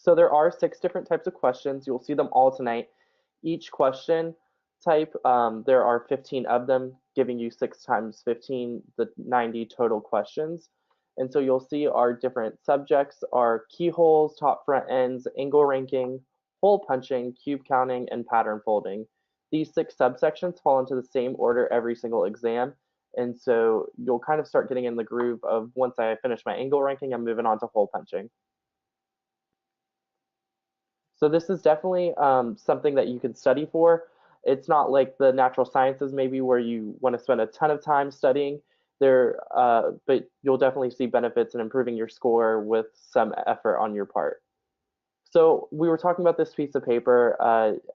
So there are 6 different types of questions. You'll see them all tonight. Each question type, there are 15 of them, giving you 6 times 15, the 90 total questions. And so you'll see our different subjects are keyholes, top front ends, angle ranking, hole punching, cube counting, and pattern folding. These 6 subsections fall into the same order every single exam. And so you'll kind of start getting in the groove of once I finish my angle ranking, I'm moving on to hole punching. So this is definitely something that you can study for. It's not like the natural sciences maybe where you want to spend a ton of time studying there, but you'll definitely see benefits in improving your score with some effort on your part. So we were talking about this piece of paper.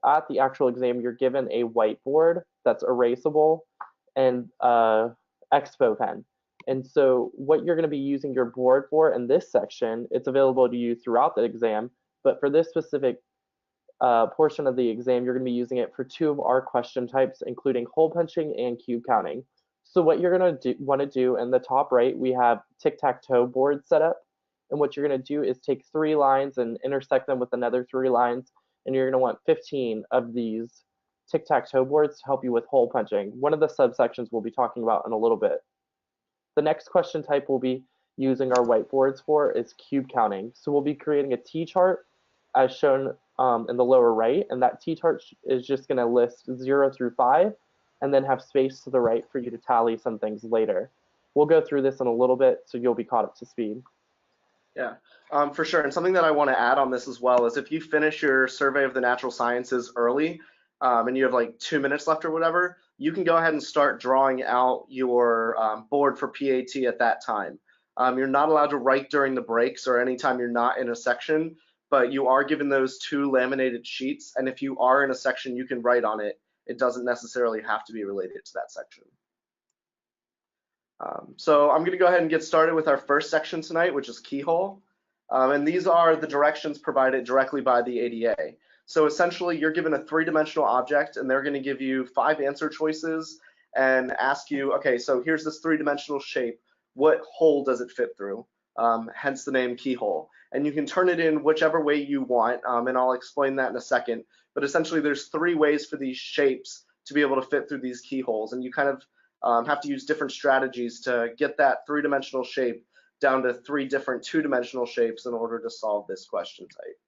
At the actual exam, you're given a whiteboard that's erasable and expo pen. And so what you're going to be using your board for in this section, it's available to you throughout the exam, but for this specific portion of the exam, you're going to be using it for 2 of our question types, including hole punching and cube counting. So what you're going to want to do in the top right, we have tic-tac-toe board set up. And what you're going to do is take 3 lines and intersect them with another 3 lines. And you're going to want 15 of these tic-tac-toe boards to help you with hole punching. One of the subsections we'll be talking about in a little bit. The next question type we'll be using our whiteboards for is cube counting. So we'll be creating a T-chart as shown in the lower right, and that T-chart is just going to list 0 through 5 and then have space to the right for you to tally some things later. We'll go through this in a little bit so you'll be caught up to speed. Yeah, for sure. And something that I want to add on this as well is if you finish your survey of the natural sciences early and you have like 2 minutes left or whatever, you can go ahead and start drawing out your board for PAT at that time. You're not allowed to write during the breaks or anytime you're not in a section, but you are given those 2 laminated sheets. And if you are in a section, you can write on it. It doesn't necessarily have to be related to that section. So I'm going to go ahead and get started with our first section tonight, which is keyhole. And these are the directions provided directly by the ADA. So essentially, you're given a 3-dimensional object, and they're going to give you 5 answer choices and ask you, okay, so here's this 3-dimensional shape. What hole does it fit through? Hence the name keyhole. And you can turn it in whichever way you want, and I'll explain that in a second. But essentially, there's 3 ways for these shapes to be able to fit through these keyholes, and you kind of have to use different strategies to get that 3-dimensional shape down to 3 different 2-dimensional shapes in order to solve this question type.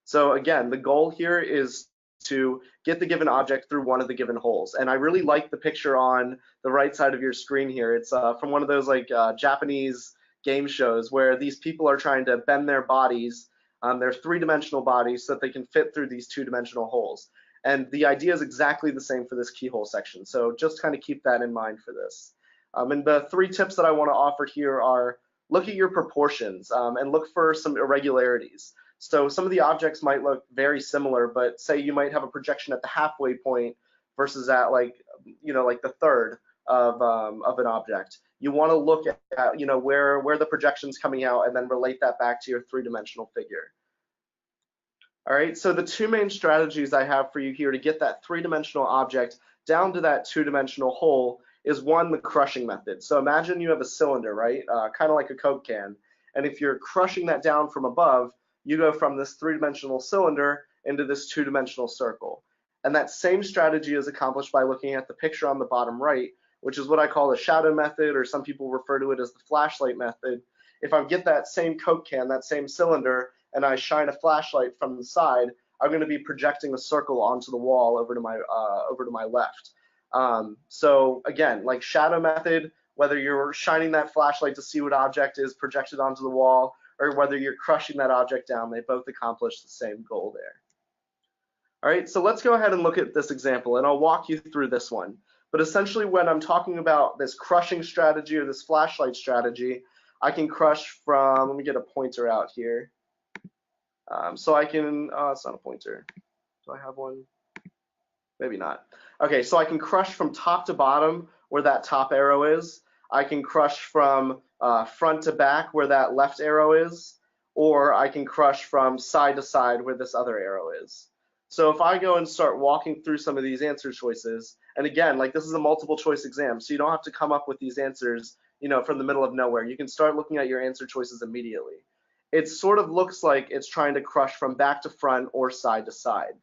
So again, the goal here is to get the given object through one of the given holes. And I really like the picture on the right side of your screen here. It's from one of those like Japanese game shows where these people are trying to bend their bodies, their 3-dimensional bodies, so that they can fit through these 2-dimensional holes. And the idea is exactly the same for this keyhole section. So just kind of keep that in mind for this. And the 3 tips that I want to offer here are look at your proportions and look for some irregularities. So some of the objects might look very similar, but say you might have a projection at the halfway point versus at like, like the third of an object. You want to look at, where the projection's coming out and then relate that back to your 3-dimensional figure. All right, so the 2 main strategies I have for you here to get that 3-dimensional object down to that 2-dimensional hole is 1, the crushing method. So imagine you have a cylinder, right? Kind of like a Coke can. And if you're crushing that down from above, you go from this 3-dimensional cylinder into this 2-dimensional circle. And that same strategy is accomplished by looking at the picture on the bottom right, which is what I call the shadow method, or some people refer to it as the flashlight method. If I get that same Coke can, that same cylinder, and I shine a flashlight from the side, I'm going to be projecting a circle onto the wall over to my left. So again, like shadow method, whether you're shining that flashlight to see what object is projected onto the wall, or whether you're crushing that object down, they both accomplish the same goal there. All right, so let's go ahead and look at this example, and I'll walk you through this one. But essentially, when I'm talking about this crushing strategy or this flashlight strategy, I can crush from, let me get a pointer out here. So I can, it's not a pointer. Do I have one? Maybe not. Okay, so I can crush from top to bottom where that top arrow is. I can crush from front to back where that left arrow is, or I can crush from side to side where this other arrow is. So if I go and start walking through some of these answer choices, and again, like this is a multiple choice exam, so you don't have to come up with these answers, from the middle of nowhere. You can start looking at your answer choices immediately. it sort of looks like it's trying to crush from back to front or side to side,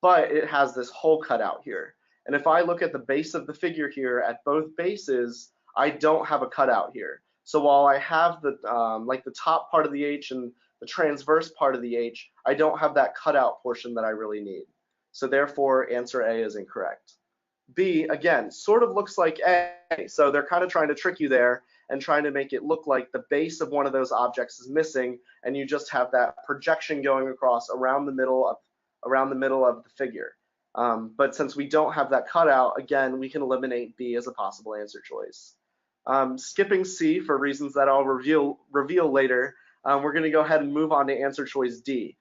but it has this hole cut out here. And if I look at the base of the figure here at both bases, I don't have a cutout here. So while I have the like the top part of the H and the transverse part of the H, I don't have that cutout portion that I really need. So therefore, answer A is incorrect. B, again, sort of looks like A. So they're kind of trying to trick you there and trying to make it look like the base of one of those objects is missing, and you just have that projection going across around the middle of the figure. But since we don't have that cutout, again, we can eliminate B as a possible answer choice. Skipping C for reasons that I'll reveal later, we're going to go ahead and move on to answer choice D.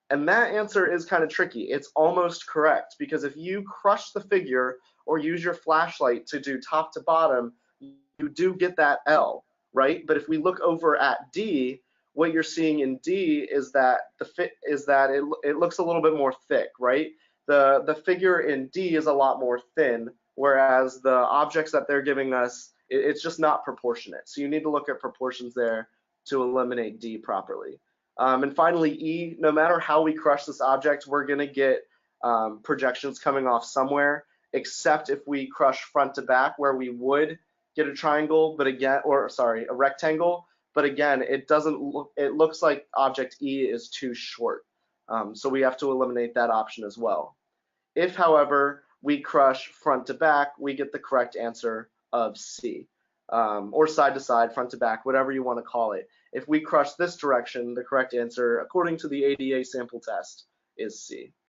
And that answer is kind of tricky. It's almost correct, because if you crush the figure or use your flashlight to do top to bottom, you do get that L, right? But if we look over at D, what you're seeing in D is that it looks a little bit more thick, right? The figure in D is a lot more thin, whereas the objects that they're giving us, it's just not proportionate. So you need to look at proportions there to eliminate D properly. And finally, E, no matter how we crush this object, we're going to get projections coming off somewhere, except if we crush front to back, where we would get a triangle, but again, or sorry, a rectangle. But again, it looks like object E is too short. So we have to eliminate that option as well. If, however, we crush front to back, we get the correct answer of C, or side to side, front to back, whatever you want to call it. If we crush this direction, the correct answer, according to the ADA sample test, is C.